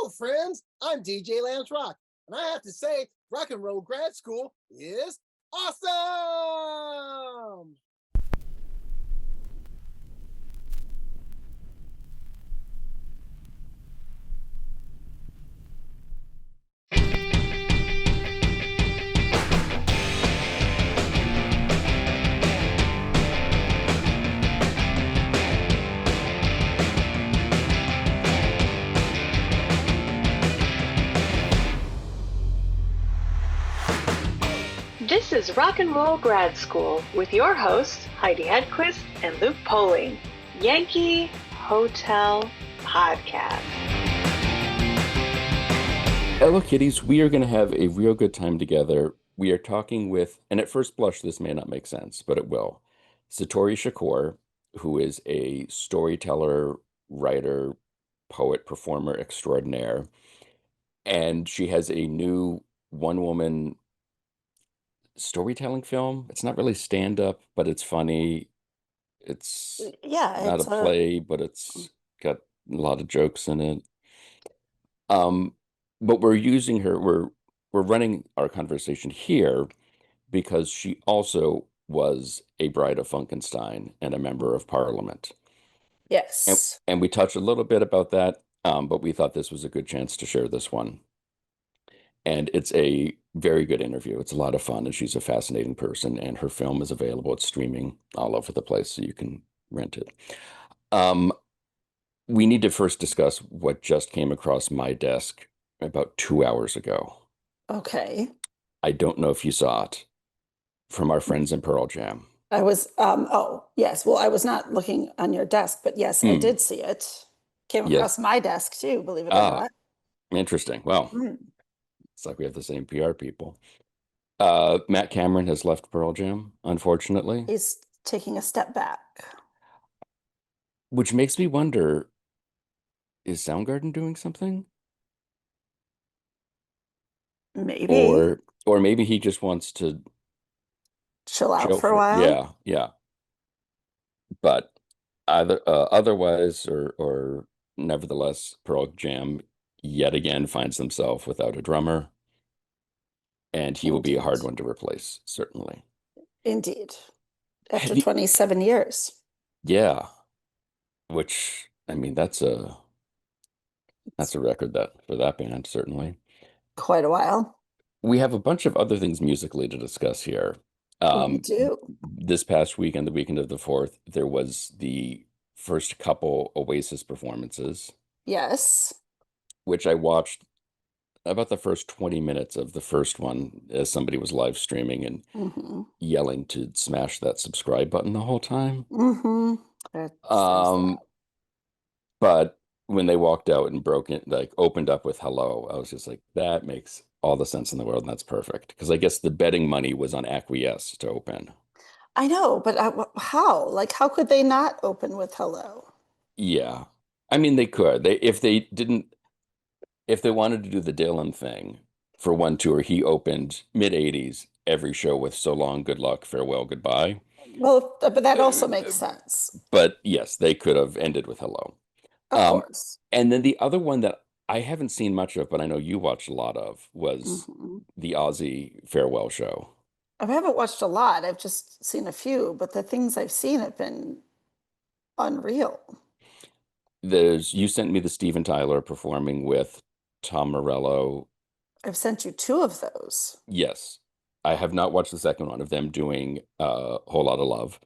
Hello, friends. I'm DJ Lance Rock, and I have to say, Rock and Roll Grad School is awesome! This is Rock and Roll Grad School with your hosts, Heidi Hedquist and Luke Poling, Yankee Hotel Podcast. Hello, kiddies. We are going to have a real good time together. We are talking with, and at first blush, this may not make sense, but it will, Satori Shakoor, who is a storyteller, writer, poet, performer extraordinaire. And she has a new one-woman storytelling film. It's not really stand-up, but it's funny. It's not a play, but it's got a lot of jokes in it. But we're using her, we're running our conversation here because she also was a Bride of Funkenstein and a member of Parliament. Yes. And we touched a little bit about that, but we thought this was a good chance to share this one. And it's a very good interview. It's a lot of fun, and she's a fascinating person, and her film is available. It's streaming all over the place, so you can rent it. We need to first discuss what just came across my desk about 2 hours ago. Okay. I don't know if you saw it, from our friends in Pearl Jam. I was, yes. Well, I was not looking on your desk, but yes, I did see it. Came across my desk too, believe it or not. Interesting. Well, it's like we have the same PR people. Matt Cameron has left Pearl Jam, unfortunately. He's taking a step back. Which makes me wonder, is Soundgarden doing something? Maybe. Or maybe he just wants to chill out for a while. Yeah. But either otherwise or nevertheless, Pearl Jam yet again finds themselves without a drummer, and he will be a hard one to replace, certainly. Indeed. After 27 years. Yeah. Which, I mean, that's a record for that band, certainly. Quite a while. We have a bunch of other things musically to discuss here. We do. This past weekend, the weekend of the 4th, there was the first couple Oasis performances. Yes. Which I watched about the first 20 minutes of the first one as somebody was live streaming and yelling to smash that subscribe button the whole time. But when they walked out and opened up with Hello, I was just like, that makes all the sense in the world, and that's perfect. Because I guess the betting money was on Acquiesce to open. I know, but how? Like, how could they not open with Hello? Yeah. I mean, they could. If they wanted to do the Dylan thing for one tour, he opened mid-'80s every show with So Long, Good Luck, Farewell, Goodbye. Well, but that also makes sense. But yes, they could have ended with Hello. Of course. And then the other one that I haven't seen much of, but I know you watched a lot of, was the Ozzy farewell show. I haven't watched a lot. I've just seen a few, but the things I've seen have been unreal. You sent me the Steven Tyler performing with Tom Morello. I've sent you 2 of those. Yes. I have not watched the second one of them doing a Whole Lot of Love.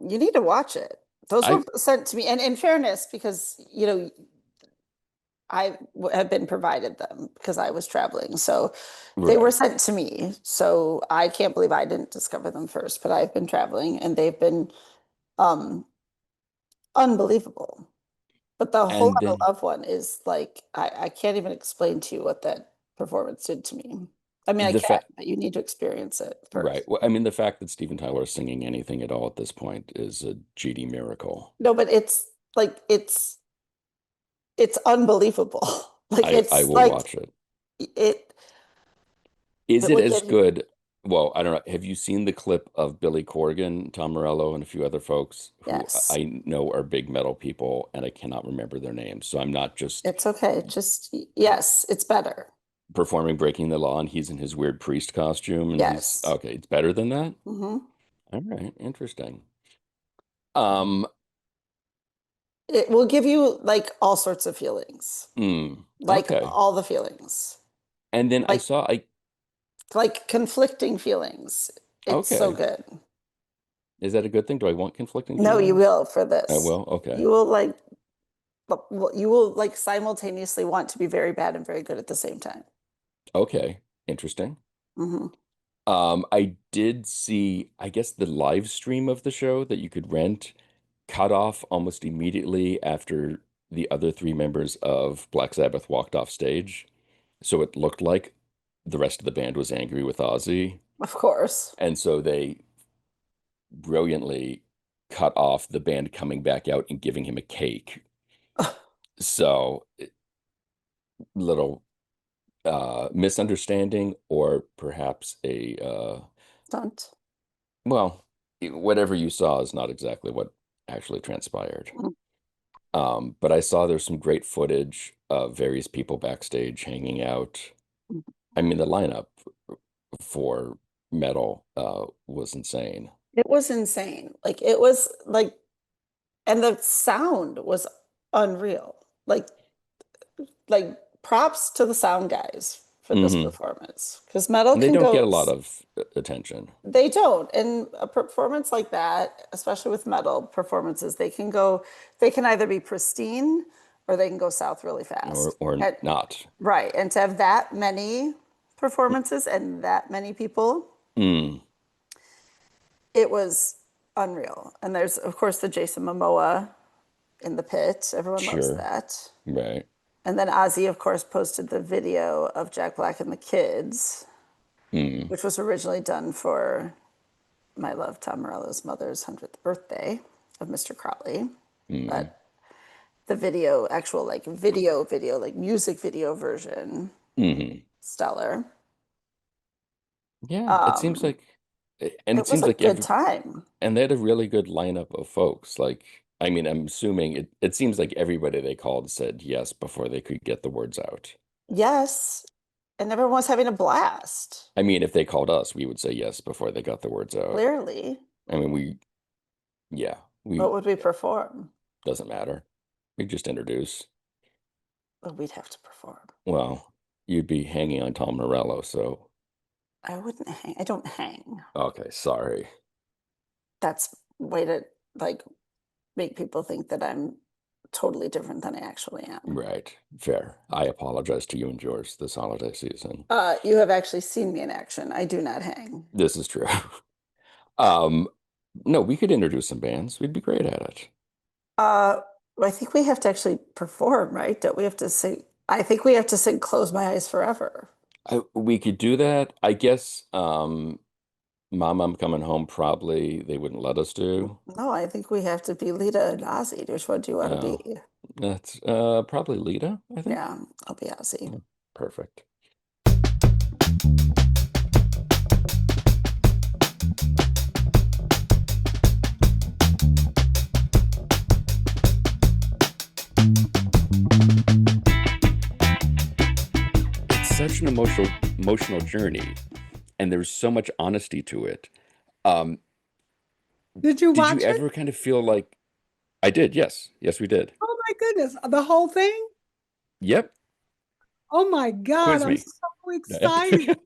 You need to watch it. Those were sent to me, and in fairness, because I have been provided them because I was traveling, so they were sent to me. So I can't believe I didn't discover them first, but I've been traveling, and they've been unbelievable. But the Whole Lot of Love one is like, I can't even explain to you what that performance did to me. I mean, I can, but you need to experience it first. Right. Well, I mean, the fact that Steven Tyler is singing anything at all at this point is a GD miracle. No, but it's like, it's unbelievable. Like, I will watch it. It is it as good? Well, I don't know. Have you seen the clip of Billy Corgan, Tom Morello, and a few other folks who Yes. I know are big metal people, and I cannot remember their names. So I'm not just It's okay. Just, yes, it's better. performing Breaking the Law, and he's in his weird priest costume, and he's Yes. okay. It's better than that. Hmm. All right, interesting. Um, It will give you like all sorts of feelings, like okay. all the feelings, And then I like saw like conflicting feelings. It's so okay. good. Is that a good thing? Do I want conflicting No, you feelings? will for I this. will. Okay. You will like, you will like simultaneously want to be very bad and very good at the same time. Okay. Interesting. Hmm. I did see, I guess, the live stream of the show that you could rent cut off almost immediately after the other three members of Black Sabbath walked off stage. So it looked like the rest of the band was angry with Ozzy. Of course. And so they brilliantly cut off the band coming back out and giving him a cake. So little misunderstanding or perhaps a Stunt. well, whatever you saw is not exactly what actually transpired. But I saw there's some great footage of various people backstage hanging out. I mean, the lineup for metal was insane. It was insane. Like it was like, and the sound was unreal. Like props to the sound guys for this Hmm. performance because metal And they can don't go. get a lot of attention. They don't. And a performance like that, especially with metal performances, they can either be pristine or they can go south really fast. Or And, not. right. And to have that many performances and that many people, Mm, it was unreal. And there's, of course, the Jason Momoa in the pit. Everyone loves sure. that. Right. And then Ozzy, of course, posted the video of Jack Black and the kids, Mm, which was originally done for my love Tom Morello's mother's 100th birthday of Mr. Crowley. mm. But the video, actual like video, like music video version, Hmm. stellar. Yeah, it seems Um, like, and it it was seems a like good time. and they had a really good lineup of folks. Like, I mean, I'm assuming it seems like everybody they called said yes before they could get the words out. Yes, and everyone was having a blast. I mean, if they called us, we would say yes before they got the words out. Clearly, I mean, yeah, what we, would we perform? doesn't matter. We just introduce. Well, we'd have to perform. Well, you'd be hanging on Tom Morello, so I wouldn't hang. I don't hang. okay, sorry. That's way to like make people think that I'm totally different than I actually am. Right, fair. I apologize to you and yours this holiday season. You have actually seen me in action. I do not hang. This is true. Um, no, we could introduce some bands. We'd be great at it. Uh, I think we have to actually perform, right? Don't we have to sing? I think we have to sing "Close My Eyes Forever." We could do that. I guess Mom, I'm Coming Home probably they wouldn't let us do. No, I think we have to be Lita and Ozzy. Which one do you want to Oh, be? that's probably Lita, I think. Yeah, I'll be Ozzy. Yeah, perfect. It's such an emotional journey, and there's so much honesty to it. Um, Did you did you watch it? ever kind of feel like I did? Yes. Yes, we did. Oh my goodness, the whole thing? Yep. Oh my God, Quiz I'm me. so excited.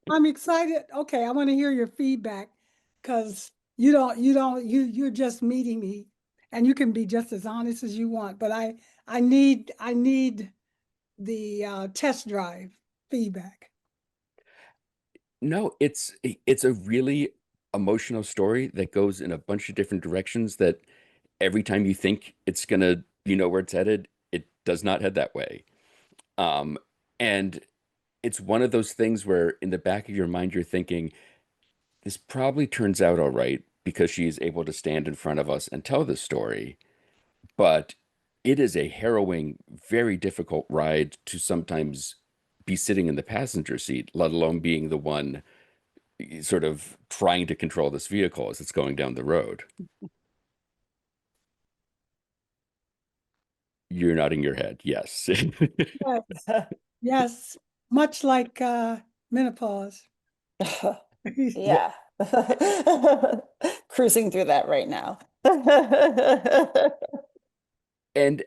I'm excited. Okay, I want to hear your feedback because you're just meeting me and you can be just as honest as you want, but I need the test drive feedback. No, it's a really emotional story that goes in a bunch of different directions that every time you think it's gonna, you know where it's headed, it does not head that way. Um, and it's one of those things where in the back of your mind you're thinking, this probably turns out all right because she is able to stand in front of us and tell this story. But it is a harrowing, very difficult ride to sometimes be sitting in the passenger seat, let alone being the one sort of trying to control this vehicle as it's going down the road. You're nodding your head. Yes. Yes, yes, much like menopause. Yeah. Cruising through that right now. And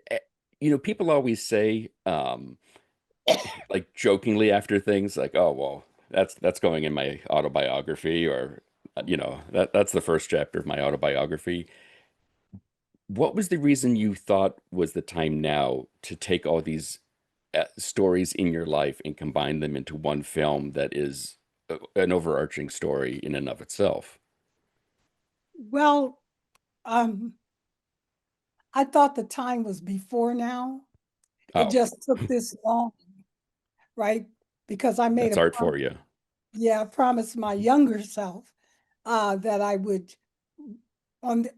people always say, like jokingly after things like, "Oh, well, that's going in my autobiography," or that's the first chapter of my autobiography. What was the reason you thought was the time now to take all these stories in your life and combine them into one film that is an overarching story in and of itself? Well, I thought the time was before now. It Oh, just took this long, right? Because I made that's a art promise. for you. Yeah, I promised my younger self that I would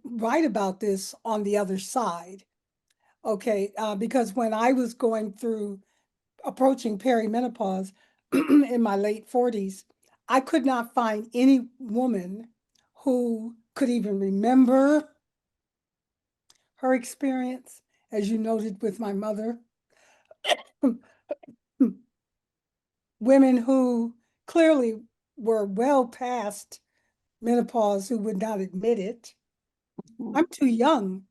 write about this on the other side. Okay, because when I was going through approaching perimenopause in my late 40s, I could not find any woman who could even remember her experience, as you noted with my mother. Women who clearly were well past menopause who would not admit it. I'm too young.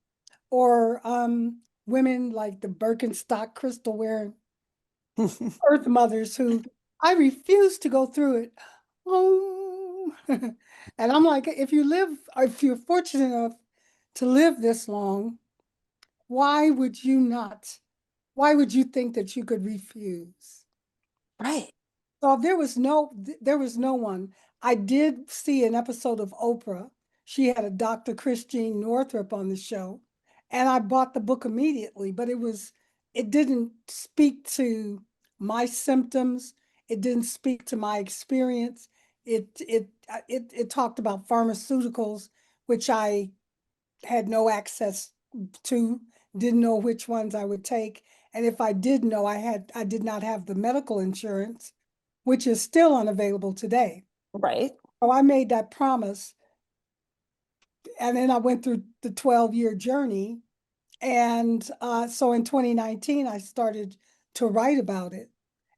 Or women like the Birkenstock crystal wearing earth mothers who I refuse to go through it. Oh, and I'm like, if you're fortunate enough to live this long, why would you not? Why would you think that you could refuse? Right. So there was no one. I did see an episode of Oprah. She had a Dr. Christine Northrup on the show, and I bought the book immediately, but it didn't speak to my symptoms. It didn't speak to my experience. It talked about pharmaceuticals, which I had no access to, didn't know which ones I would take. And if I did know, I did not have the medical insurance, which is still unavailable today. Right. So I made that promise. And then I went through the 12-year journey. And so in 2019, I started to write about it.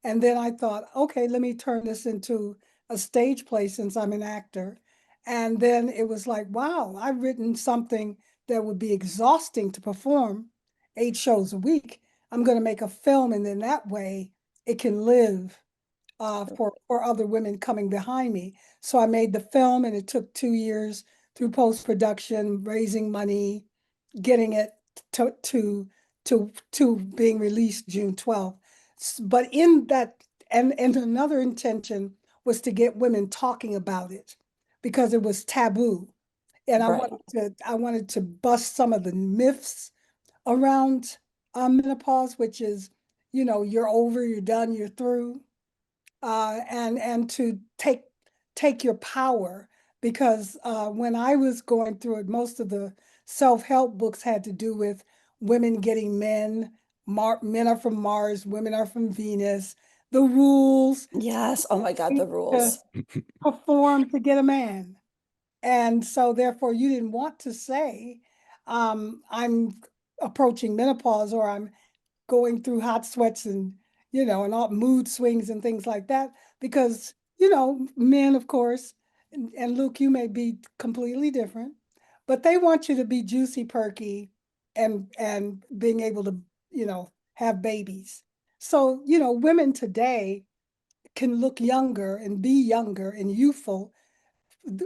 And then I thought, okay, let me turn this into a stage play since I'm an actor. And then it was like, wow, I've written something that would be exhausting to perform 8 shows a week. I'm going to make a film, and then that way it can live for other women coming behind me. So I made the film, and it took 2 years through post-production, raising money, getting it to being released June 12th. But in that, and another intention was to get women talking about it because it was taboo. And Right. I wanted to bust some of the myths around menopause, which is, you're over, you're done, you're through, and to take your power, because when I was going through it, most of the self-help books had to do with women getting men. Men are from Mars, women are from Venus. The rules Yes. Oh my God, the to rules. perform to get a man. And so therefore you didn't want to say, I'm approaching menopause, or I'm going through hot sweats and and all mood swings and things like that, because men, of course, and Luke, you may be completely different, but they want you to be juicy, perky, and being able to have babies. So women today can look younger and be younger and youthful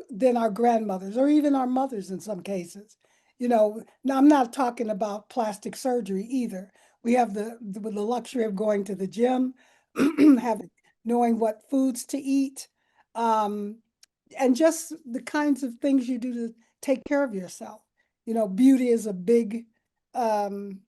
than our grandmothers or even our mothers in some cases. Now I'm not talking about plastic surgery either. We have the luxury of going to the gym, having knowing what foods to eat, um, and just the kinds of things you do to take care of yourself. Beauty is um,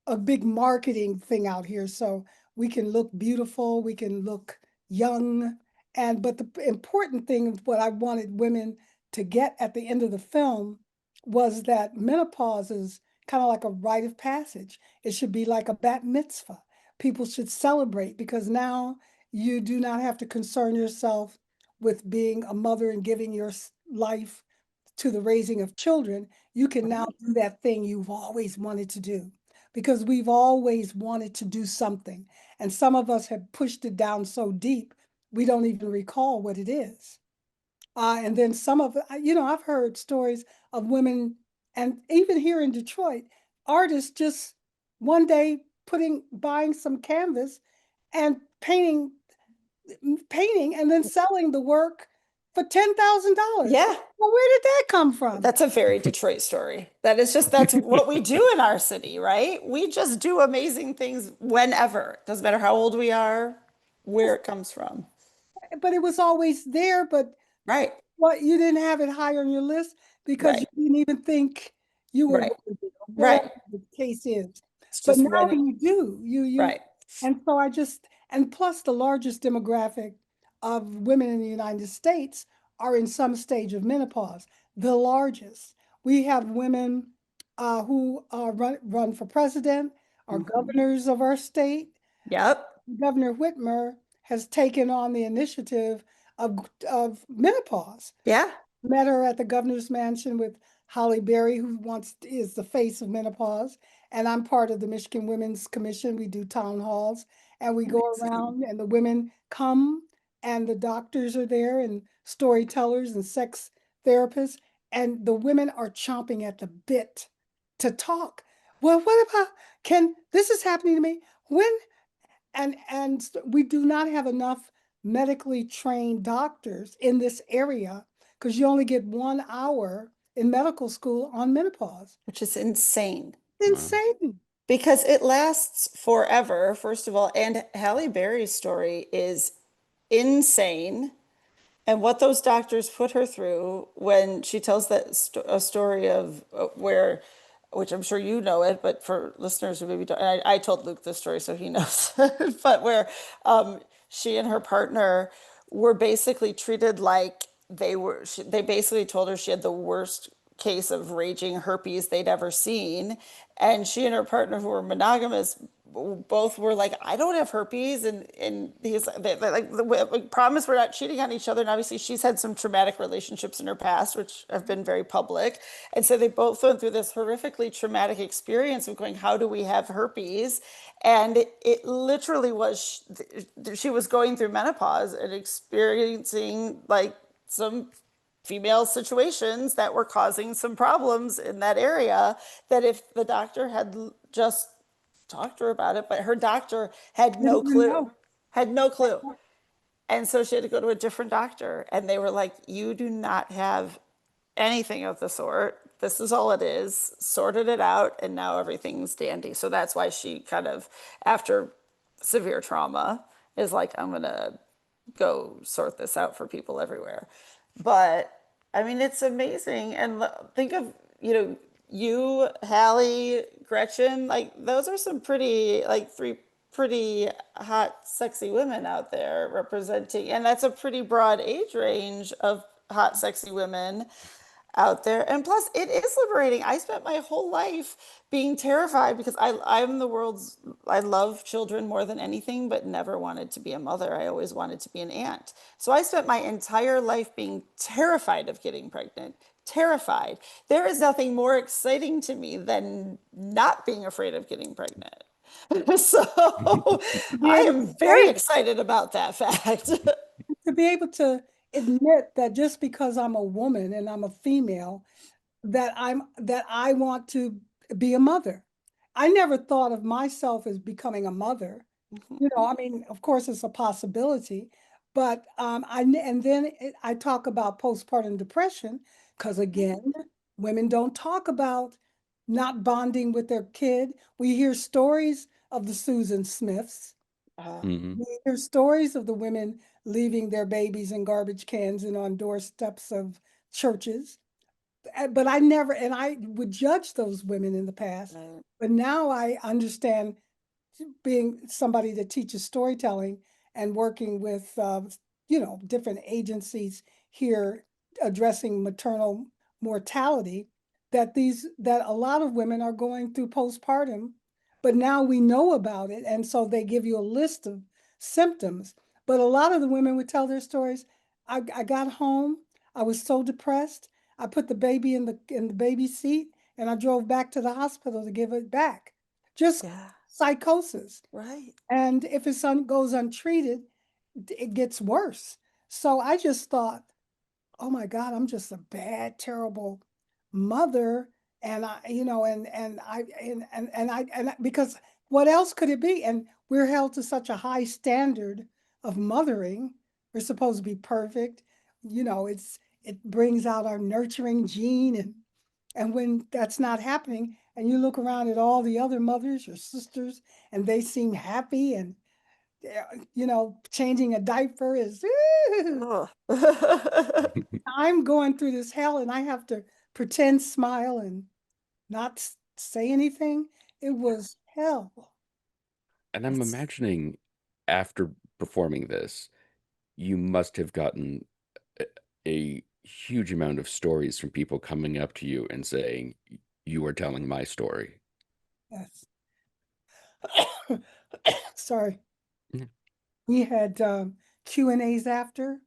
a big marketing thing out here. So we can look beautiful, we can look young. But the important thing, what I wanted women to get at the end of the film, was that menopause is kind of like a rite of passage. It should be like a bat mitzvah. People should celebrate, because now you do not have to concern yourself with being a mother and giving your life to the raising of children, you can now do that thing you've always wanted to do, because we've always wanted to do something. And some of us have pushed it down so deep, we don't even recall what it is. And then some of, I've heard stories of women, and even here in Detroit, artists just one day buying some canvas and painting and then selling the work for $10,000. Yeah. Well, where did that come from? That's a very Detroit story. That's what we do in our city, right? We just do amazing things whenever. Doesn't matter how old we are, where it comes from. But it was always there, but Right. what, you didn't have it high on your list because Right. you didn't even think you were Right. going to, or whatever Right. the case is. It's But just now when, you do. right. And so and plus the largest demographic of women in the United States are in some stage of menopause, the largest. We have women who run for president, are governors of our state. Yep. Governor Whitmer has taken on the initiative of menopause. Yeah. Met her at the governor's mansion with Holly Berry, who is the face of menopause. And I'm part of the Michigan Women's Commission. We do town halls and we go Amazing. around, and the women come, and the doctors are there, and storytellers and sex therapists. And the women are chomping at the bit to talk. Well, what about, this is happening to me. When and we do not have enough medically trained doctors in this area, because you only get 1 hour in medical school on menopause. Which is insane. Insane. Because it lasts forever, first of all. And Halle Berry's story is insane. And what those doctors put her through when she tells a story of where, which I'm sure you know it, but for listeners who maybe don't, and I told Luke this story so he knows, but where she and her partner were basically treated like they basically told her she had the worst case of raging herpes they'd ever seen. And she and her partner, who were monogamous, both were like, I don't have herpes. And he's like, promise we're not cheating on each other. And obviously, she's had some traumatic relationships in her past, which have been very public. And so they both went through this horrifically traumatic experience of going, how do we have herpes? And it literally was, she was going through menopause and experiencing like some female situations that were causing some problems in that area, that if the doctor had just talked to her about it, but her doctor had no Didn't even clue, know. had no clue. And so she had to go to a different doctor, and they were like, you do not have anything of the sort. This is all it is. Sorted it out, and now everything's dandy. So that's why she kind of, after severe trauma, is like, I'm going to go sort this out for people everywhere. But I mean, it's amazing. And think of, you, Hallie, Gretchen, like those are some pretty, like three pretty hot, sexy women out there representing, and that's a pretty broad age range of hot, sexy women out there. And plus, it is liberating. I spent my whole life being terrified because I'm the world's, I love children more than anything, but never wanted to be a mother. I always wanted to be an aunt. So I spent my entire life being terrified of getting pregnant, terrified. There is nothing more exciting to me than not being afraid of getting pregnant. So To be I able to am very say, excited about that fact. to be able to admit that just because I'm a woman and I'm a female, that I want to be a mother. I never thought of myself as becoming a mother. I mean, of course, it's a possibility, but and then I talk about postpartum depression because again, women don't talk about not bonding with their kid. We hear stories of the Susan Smiths. We hear stories of the women leaving their babies in garbage cans and on doorsteps of churches. But I would judge those women in the past. Right. But now I understand, being somebody that teaches storytelling and working with different agencies here addressing maternal mortality, that a lot of women are going through postpartum, but now we know about it, and so they give you a list of symptoms. But a lot of the women would tell their stories, I got home. I was so depressed. I put the baby in the baby seat and I drove back to the hospital to give it back. Just Yeah, psychosis. right. And if it goes untreated, it gets worse. So I just thought, oh my God, I'm just a bad, terrible mother. And I, you know, because what else could it be? And we're held to such a high standard of mothering. We're supposed to be perfect. You know, it brings out our nurturing gene, and when that's not happening, and you look around at all the other mothers, your sisters, and they seem happy and you know, changing a diaper is Oh. I'm going through this hell and I have to pretend smile and not say anything. It was hell. And I'm It's, imagining after performing this, you must have gotten a, a huge amount of stories from people coming up to you and saying, "You are telling my story." yes. Sorry. Yeah. We had Q&As after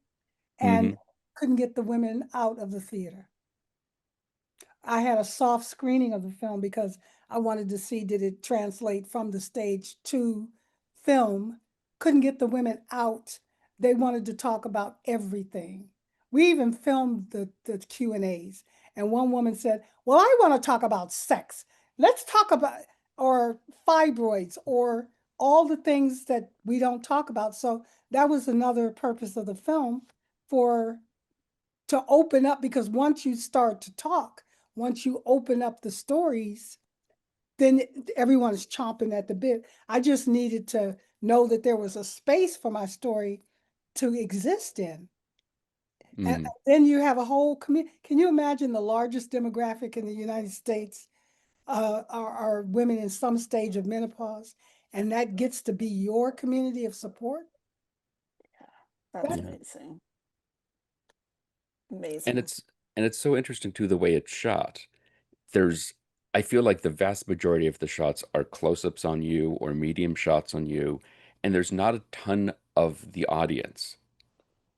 and Hmm. couldn't get the women out of the theater. I had a soft screening of the film because I wanted to see did it translate from the stage to film. Couldn't get the women out. They wanted to talk about everything. We even filmed the Q&As. And one woman said, well, I want to talk about sex. Let's talk about, or fibroids, or all the things that we don't talk about. So that was another purpose of the film for to open up, because once you start to talk, once you open up the stories, then everyone's chomping at the bit. I just needed to know that there was a space for my story to exist in. And Hmm. then you have a whole community. Can you imagine the largest demographic in the United States are women in some stage of menopause, and that gets to be your community of support? That's That, Yeah. amazing. And Amazing. it's so interesting too the way it's shot. There's I feel like the vast majority of the shots are close-ups on you or medium shots on you, and there's not a ton of the audience.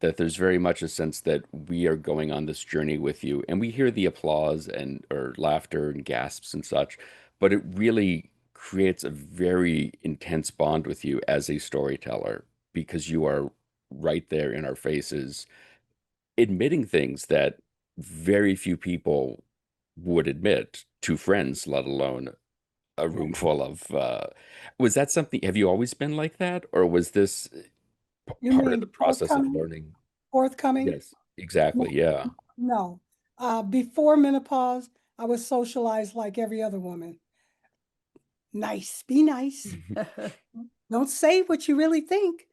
That there's very much a sense that we are going on this journey with you, and we hear the applause and or laughter and gasps and such, but it really creates a very intense bond with you as a storyteller because you are right there in our faces admitting things that very few people would admit to friends, let alone a room full of was that something, have you always been like that, or was this you part of the mean process of forthcoming? learning? Forthcoming? Yes, exactly. No, Yeah. no. Before menopause, I was socialized like every other woman. Nice, be nice. Don't say what you really think.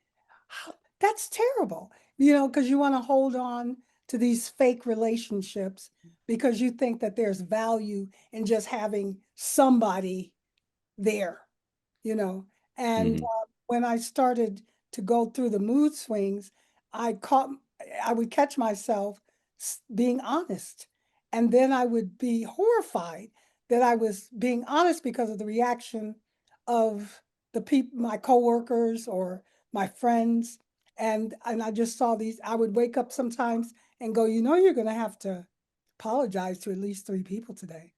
That's terrible, you know, because you want to hold on to these fake relationships because you think that there's value in just having somebody there, you know. And Hmm. when I started to go through the mood swings, I caught, I would catch myself being honest. And then I would be horrified that I was being honest because of the reaction of the people, my coworkers or my friends. And I just saw these, I would wake up sometimes and go, you know, you're going to have to apologize to at least 3 people today,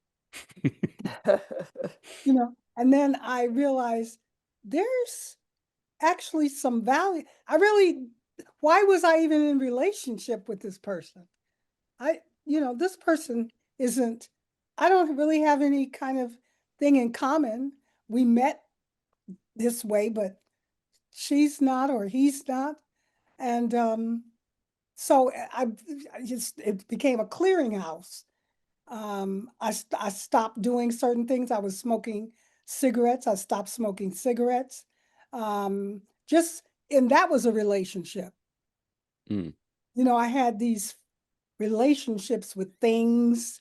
you know. And then I realized there's actually some value. I really, why was I even in relationship with this person? You know, this person isn't, I don't really have any kind of thing in common. We met this way, but she's not or he's not. And so I just, it became a clearinghouse. I stopped doing certain things. I was smoking cigarettes. I stopped smoking cigarettes. Just, and that was a relationship. Mm. You know, I had these relationships with things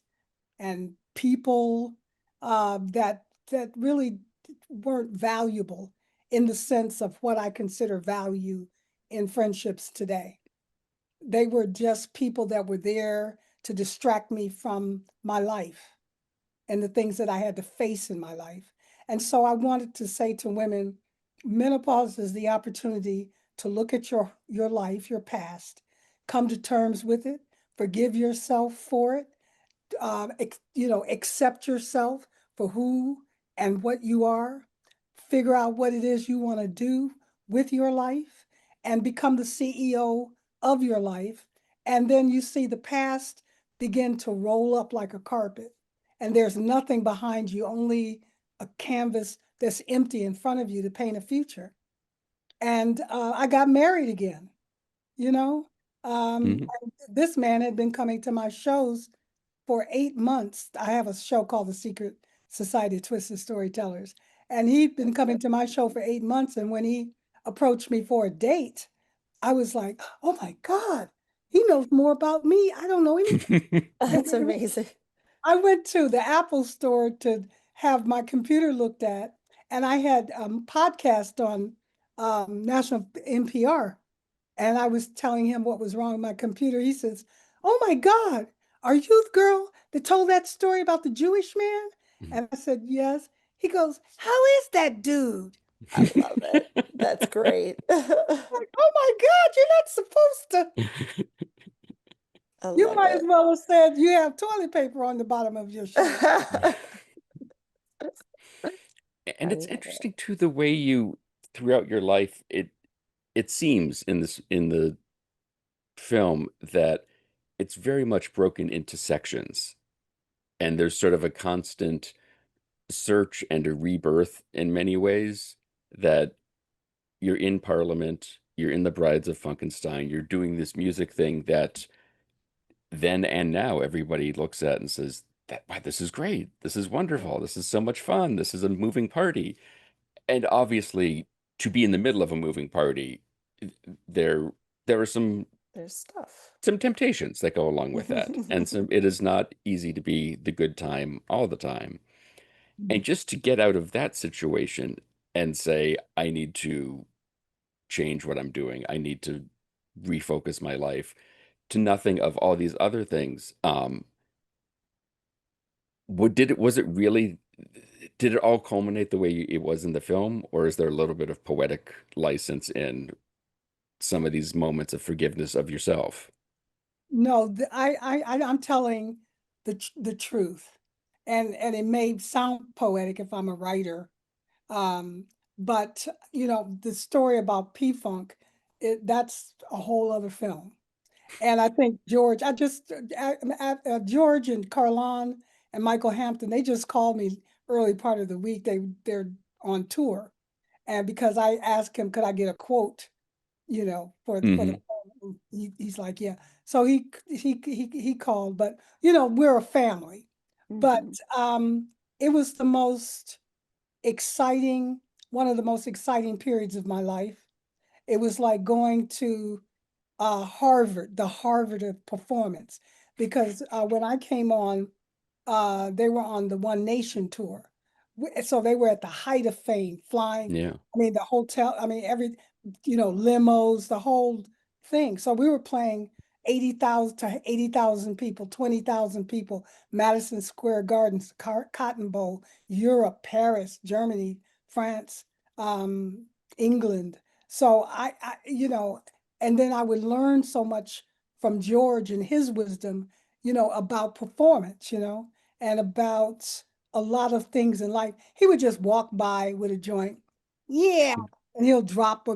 and people that really weren't valuable in the sense of what I consider value in friendships today. They were just people that were there to distract me from my life and the things that I had to face in my life. And so I wanted to say to women, menopause is the opportunity to look at your life, your past, come to terms with it, forgive yourself for it, accept yourself for who and what you are, figure out what it is you want to do with your life, and become the CEO of your life. And then you see the past begin to roll up like a carpet, and there's nothing behind you, only a canvas that's empty in front of you to paint a future. And I got married again, you know. Mhm. This man had been coming to my shows for 8 months. I have a show called The Secret Society of Twisted Storytellers. And he'd been coming to my show for 8 months. And when he approached me for a date, I was like, oh my God, he knows more about me. I don't know anything. That's amazing. I went to the Apple store to have my computer looked at, and I had podcast on national NPR, and I was telling him what was wrong with my computer. He says, "Oh my God, are you the girl that told that story about the Jewish man?" And I said, "Yes." He goes, "How is that dude?" I love it. That's great. Like, oh my God, you're not supposed to. I You love might as it. well have said you have toilet paper on the bottom of your shirt. And I it's love it. interesting too the way you throughout your life it seems in the film that it's very much broken into sections, and there's sort of a constant search and a rebirth in many ways, that you're in Parliament, you're in the Brides of Funkenstein, you're doing this music thing that then and now everybody looks at and says that, wow, this is great, this is wonderful, this is so much fun, this is a moving party. And obviously, to be in the middle of a moving party, there there are There's stuff. some temptations that go along with that. And so it is not easy to be the good time all the time. And just to get out of that situation and say, I need to change what I'm doing, I need to refocus my life to nothing of all these other things. Was it really, did it all culminate the way it was in the film, or is there a little bit of poetic license in some of these moments of forgiveness of yourself? No, I'm telling the truth, and it may sound poetic if I'm a writer, um, but the story about P Funk, that's a whole other film. And I think George, I just George and Carlon and Michael Hampton, they just called me early part of the week. They're on tour, and because I asked him, could I get a quote, for the Hmm. phone, he's like, yeah. So he called, but we're a family. But Mhm. it was the most exciting, one of the most exciting periods of my life. It was like going to Harvard, the Harvard of performance, because when I came on, they were on the One Nation tour. So they were at the height of fame, flying. Yeah. I mean, the hotel, I mean, limos, the whole thing. So we were playing 80,000 to 80,000 people, 20,000 people, Madison Square Gardens, Cotton Bowl, Europe, Paris, Germany, France, um, England. So and then I would learn so much from George and his wisdom, about performance, and about a lot of things in life. He would just walk by with a joint, yeah, and he'll drop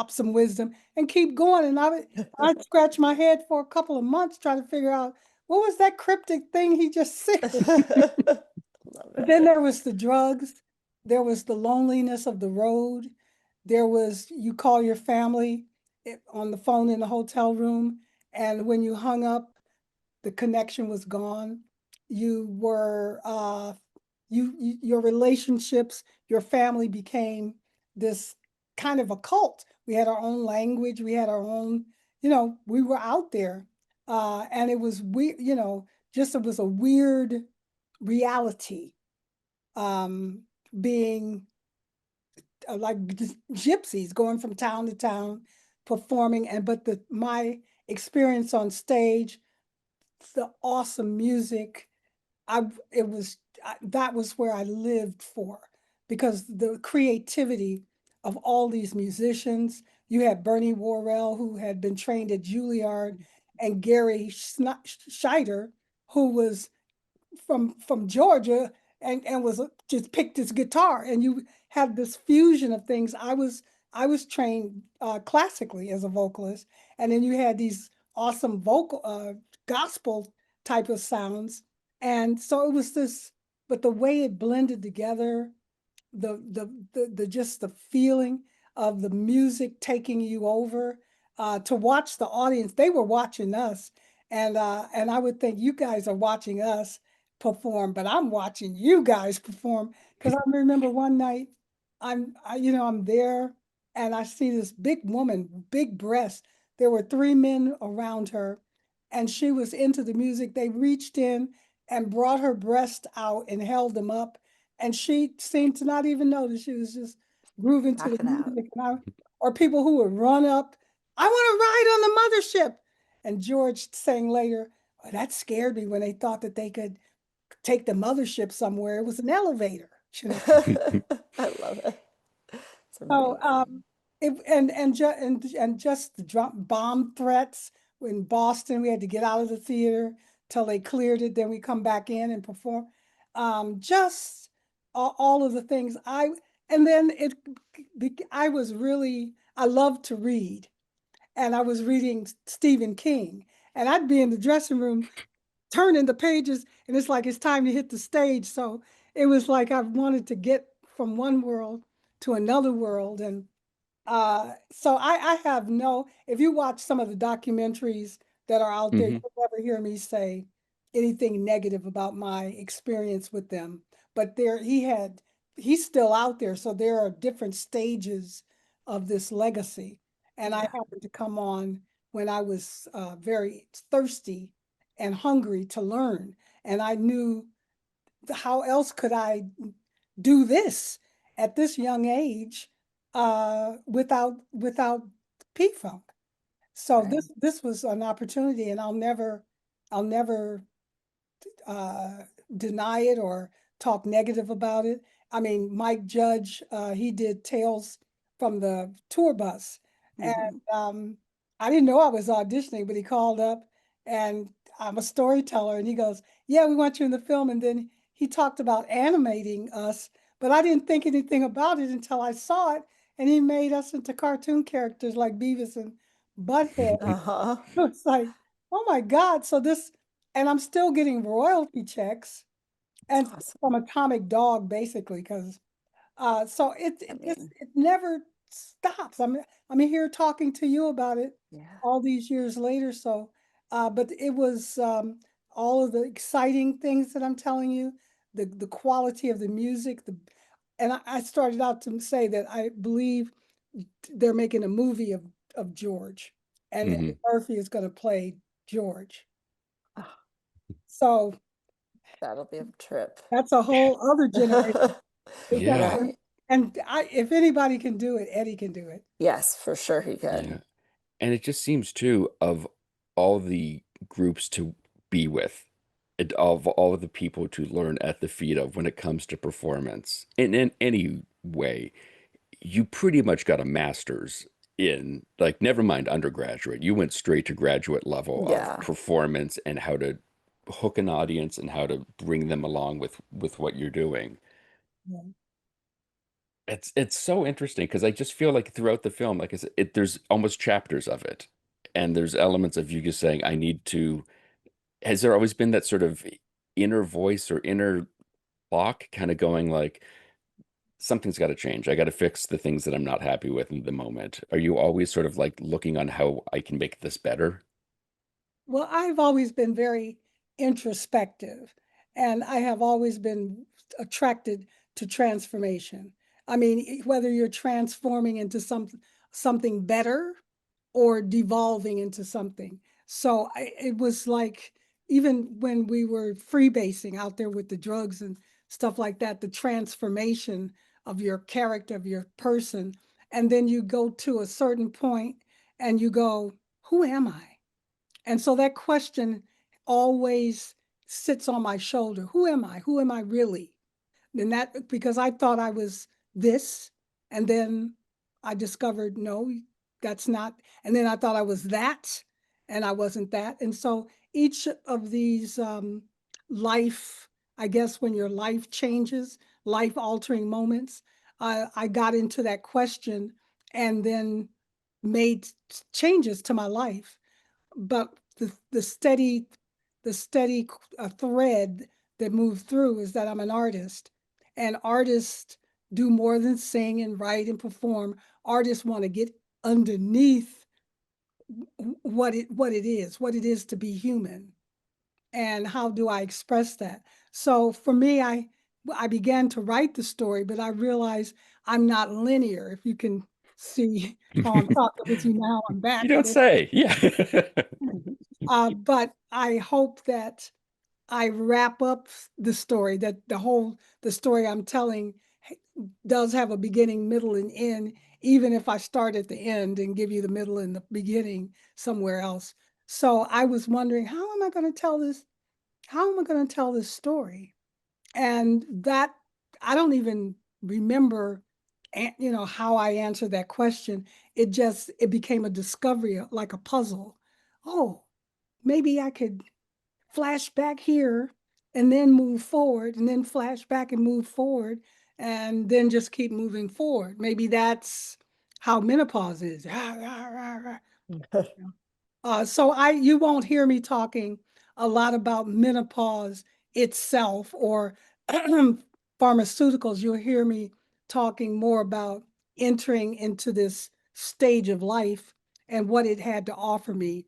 some wisdom and keep going. And I'd scratch my head for a couple of months trying to figure out what was that cryptic thing he just said. Love But then it. there was the drugs, there was the loneliness of the road, there was you call your family on the phone in the hotel room, and when you hung up, the connection was gone. You were your relationships, your family became this kind of a cult. We had our own language, we had our own, we were out there. And it was just it was a weird reality, um, being like gypsies going from town to town performing. And but the my experience on stage, the awesome music, I that was where I lived for, because the creativity of all these musicians. You had Bernie Worrell, who had been trained at Juilliard, and Gary Scheider, who was from Georgia and was just picked his guitar, and you had this fusion of things. I was trained classically as a vocalist, and then you had these awesome vocal gospel type of sounds, and so it was this. But the way it blended together, the just the feeling of the music taking you over, to watch the audience. They were watching us, and I would think you guys are watching us perform, but I'm watching you guys perform, because I remember one night I'm there, and I see this big woman, big breasts. There were three men around her, and she was into the music. They reached in and brought her breast out and held them up, and she seemed to not even notice. She was just grooving to the Rocking out. music. Or people who would run up, I want to ride on the mothership. And George saying later, "Oh, that scared me when they thought that they could take the mothership somewhere. It was an elevator, you know." I love it. It's So, amazing. and just the bomb threats in Boston, we had to get out of the theater till they cleared it. Then we come back in and perform. Just all of the things and then I was really, I loved to read, and I was reading Stephen King, and I'd be in the dressing room turning the pages, and it's like it's time to hit the stage. So it was like I wanted to get from one world to another world, and so I have no, if you watch some of the documentaries that are out there, Hmm. you'll never hear me say anything negative about my experience with them. But he's still out there. So there are different stages of this legacy. And I Yeah. happened to come on when I was very thirsty and hungry to learn. And I knew, how else could I do this at this young age without P-Funk. So Right. this was an opportunity, and I'll never uh, deny it or talk negative about it. I mean, Mike Judge, he did Tales from the Tour Bus, and Mhm. I didn't know I was auditioning, but he called up, and I'm a storyteller, and he goes, "Yeah, we want you in the film." And then he talked about animating us, but I didn't think anything about it until I saw it, and he made us into cartoon characters like Beavis and Butthead. Uh-huh. It's like, oh my God. And I'm still getting royalty checks It's and awesome. from Atomic Dog, basically, because so I mean, it never stops. I'm here talking to you about it yeah. all these years later. So, but it was all of the exciting things that I'm telling you, the quality of the music, and I started out to say that I believe they're making a movie of George, and Hmm. Eddie Murphy is going to play George. Oh, So that'll be a trip. that's a whole other generation. Yeah. Right. And if anybody can do it, Eddie can do it. Yes, for sure he Yeah. could. And it just seems too, of all the groups to be with, and of all of the people to learn at the feet of when it comes to performance in any way, you pretty much got a master's in, like, never mind undergraduate. You went straight to graduate level of Yeah. performance and how to hook an audience and how to bring them along with what you're doing. Yeah. It's so interesting because I just feel like throughout the film, like I said, there's almost chapters of it, and there's elements of you just saying, "I need to." Has there always been that sort of inner voice or inner block, kind of going like, "Something's got to change. I got to fix the things that I'm not happy with in the moment." Are you always sort of like looking on how I can make this better? Well, I've always been very introspective, and I have always been attracted to transformation. I mean, whether you're transforming into something better or devolving into something. So it was like, even when we were freebasing out there with the drugs and stuff like that, the transformation of your character, of your person, and then you go to a certain point and you go, who am I? And so that question always sits on my shoulder. Who am I? Who am I really? And that, because I thought I was this, and then I discovered, no, that's not. And then I thought I was that, and I wasn't that. And so each of these life, I guess when your life changes, life altering moments, I got into that question and then made changes to my life. But the steady thread that moved through is that I'm an artist, and artists do more than sing and write and perform. Artists want to get underneath what it is to be human, and how do I express that. So for me, I began to write the story, but I realized I'm not linear. If you can see how I'm talking with you now, I'm You back. don't say. Yeah. But I hope that I wrap up the story, that the story I'm telling does have a beginning, middle, and end, even if I start at the end and give you the middle and the beginning somewhere else. So I was wondering, how am I going to tell this? How am I going to tell this story? And that I don't even remember, how I answered that question. It became a discovery, like a puzzle. Oh, maybe I could flash back here and then move forward, and then flash back and move forward, and then just keep moving forward. Maybe that's how menopause is. So you won't hear me talking a lot about menopause itself or pharmaceuticals. You'll hear me talking more about entering into this stage of life and what it had to offer me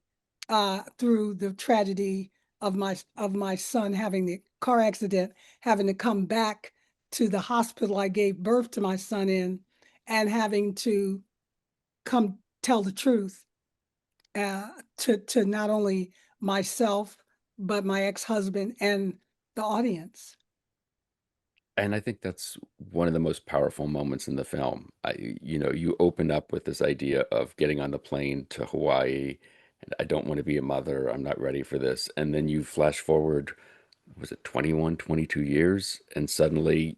through the tragedy of my son having the car accident, having to come back to the hospital I gave birth to my son in, and having to come tell the truth uh, to not only myself, but my ex-husband and the audience. And I think that's one of the most powerful moments in the film. You open up with this idea of getting on the plane to Hawaii, and I don't want to be a mother. I'm not ready for this. And then you flash forward, was it 21, 22 years? And suddenly,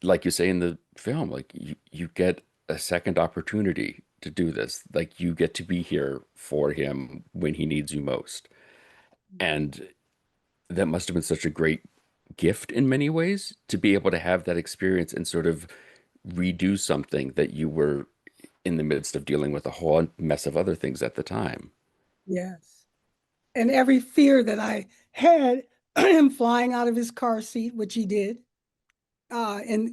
like you say in the film, like you get a second opportunity to do this. Like you get to be here for him when he needs you most. And that must have been such a great gift in many ways to be able to have that experience and sort of redo something that you were in the midst of dealing with a whole mess of other things at the time. Yes. And every fear that I had, him flying out of his car seat, which he did, and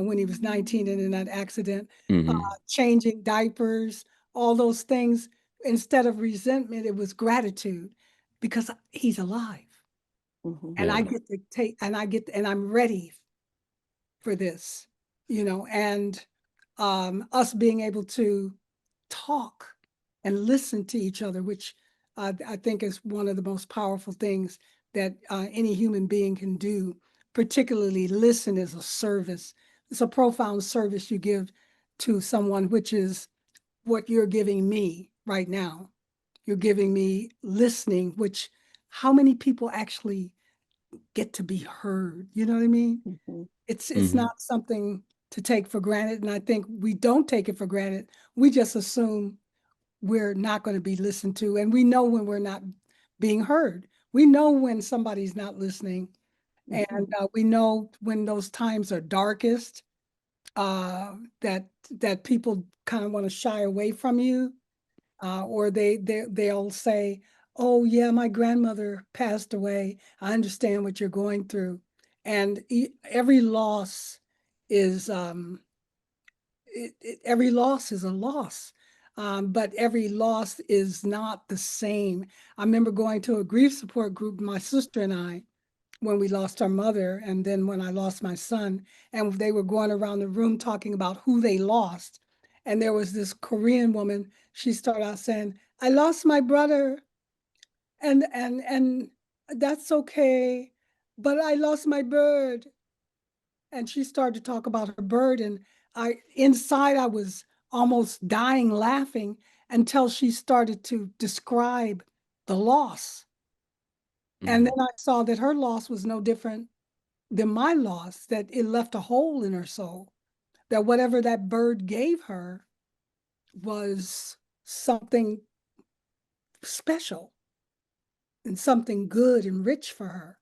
when he was 19 and in that accident, Hmm. changing diapers, all those things, instead of resentment, it was gratitude because he's alive. And I Yeah. get to take, and I'm ready for this, and us being able to talk and listen to each other, which I think is one of the most powerful things that any human being can do. Particularly, listen is a service. It's a profound service you give to someone, which is what you're giving me right now. You're giving me listening, which how many people actually get to be heard? You know what I mean? It's Hmm. not something to take for granted, and I think we don't take it for granted. We just assume we're not going to be listened to, and we know when we're not being heard. We know when somebody's not listening, and we know when those times are darkest, that people kind of want to shy away from you, or they'll say, "Oh yeah, my grandmother passed away. I understand what you're going through," and every loss is every loss is a loss. But every loss is not the same. I remember going to a grief support group, my sister and I, when we lost our mother, and then when I lost my son, and they were going around the room talking about who they lost. And there was this Korean woman, she started out saying, "I lost my brother, and that's okay, but I lost my bird." And she started to talk about her bird, and I was almost dying laughing until she started to describe the loss. And Hmm. then I saw that her loss was no different than my loss, that it left a hole in her soul. that whatever that bird gave her was something special and something good and rich for her.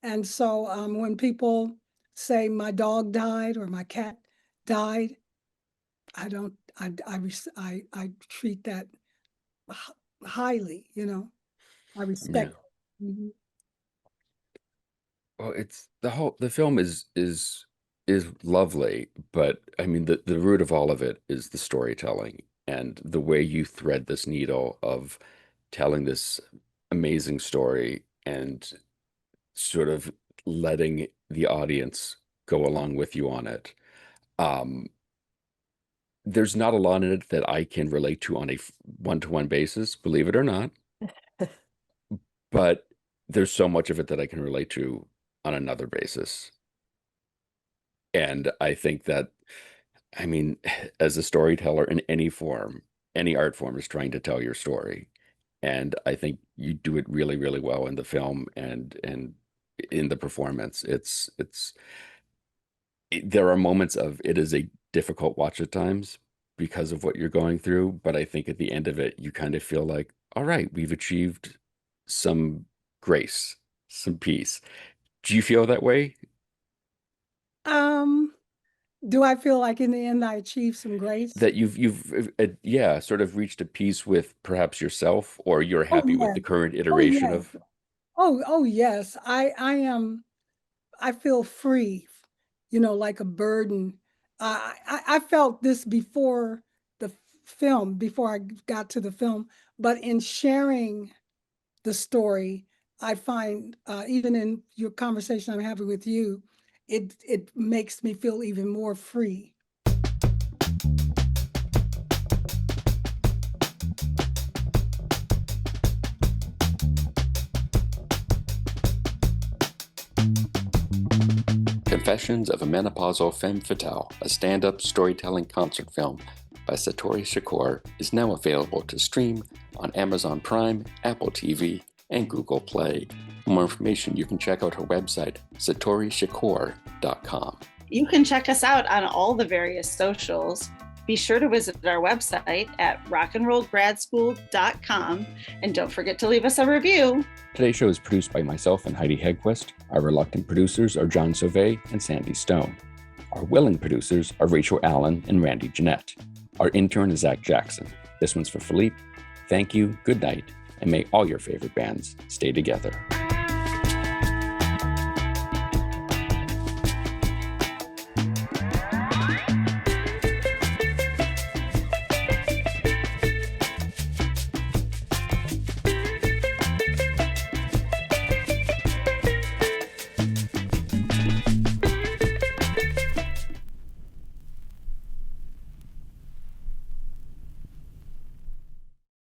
And so when people say my dog died or my cat died, I don't, I treat that highly, you know, I Yeah. respect. Mhm. Well, it's the film is lovely, but I mean the root of all of it is the storytelling and the way you thread this needle of telling this amazing story and sort of letting the audience go along with you on it. Um, there's not a lot in it that I can relate to on a one-to-one basis, believe it or not, but there's so much of it that I can relate to on another basis. And I think that, I mean, as a storyteller in any form, any art form is trying to tell your story. And I think you do it really, really well in the film and in the performance. There are moments of it is a difficult watch at times because of what you're going through, but I think at the end of it, you kind of feel like, all right, we've achieved some grace, some peace. Do you feel that way? Um, do I feel like in the end I achieved some grace? That yeah, sort of reached a peace with perhaps yourself, or you're Oh happy with yes. the current Oh iteration yes. of. Oh yes. I am. I feel free, you know, like a burden. I felt this before the film, before I got to the film, but in sharing the story, I find even in your conversation I'm having with you, it makes me feel even more free. Confessions of a Menopausal Femme Fatale, a stand-up storytelling concert film by Satori Shakoor, is now available to stream on Amazon Prime, Apple TV, and Google Play. For more information, you can check out her website, satorishakoor.com. You can check us out on all the various socials. Be sure to visit our website at rockandrollgradschool.com, and don't forget to leave us a review. Today's show is produced by myself and Heidi Hedquist. Our reluctant producers are John Sauvé and Sandy Stone. Our willing producers are Rachel Allen and Randy Jeanette. Our intern is Zach Jackson. This one's for Philippe. Thank you, good night, and may all your favorite bands stay together.